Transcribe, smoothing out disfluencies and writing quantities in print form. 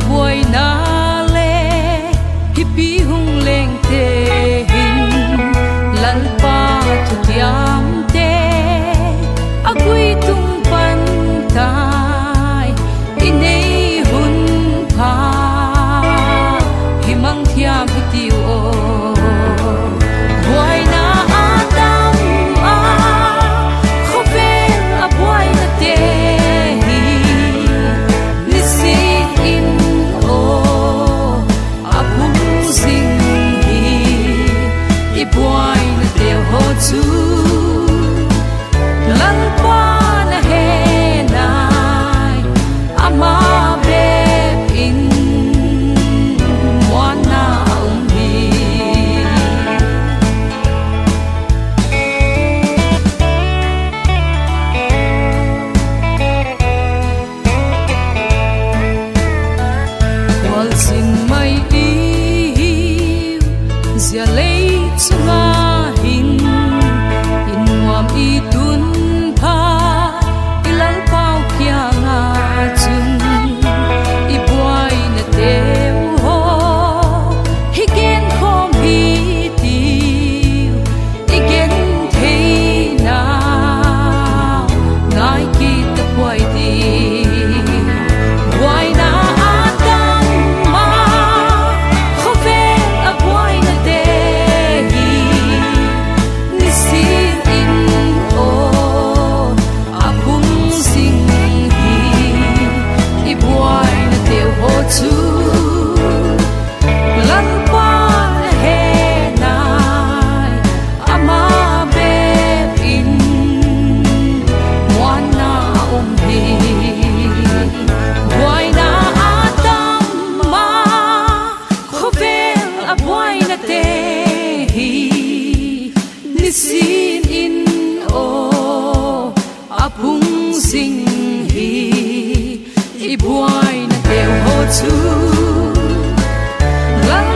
buai na le hi pi hung leng te hin lal pa thu tiam te agui tung pan tai inei hun pha himang thiam hitiu o buai na adam a khovel a buai na te hi nisin in o apung sing hi i buai na te ho chu lal pa na he nai ama be in wana umbi wal sin mai i zia lei chunga hin in nuam i tun pha ilal pau kia nga chun i buai na teu ho hi gen khom hi tiu i gen thei na ngai ki ta buai ti buai na adam ma khovel a buai na te hi nisin in o apung sing hi i buai na te ho chu lan pa na he nai ama be in wana umbi buai na adam ma khovel a buai na te hi nisin in o apung sing hi i buai na te ho chu lan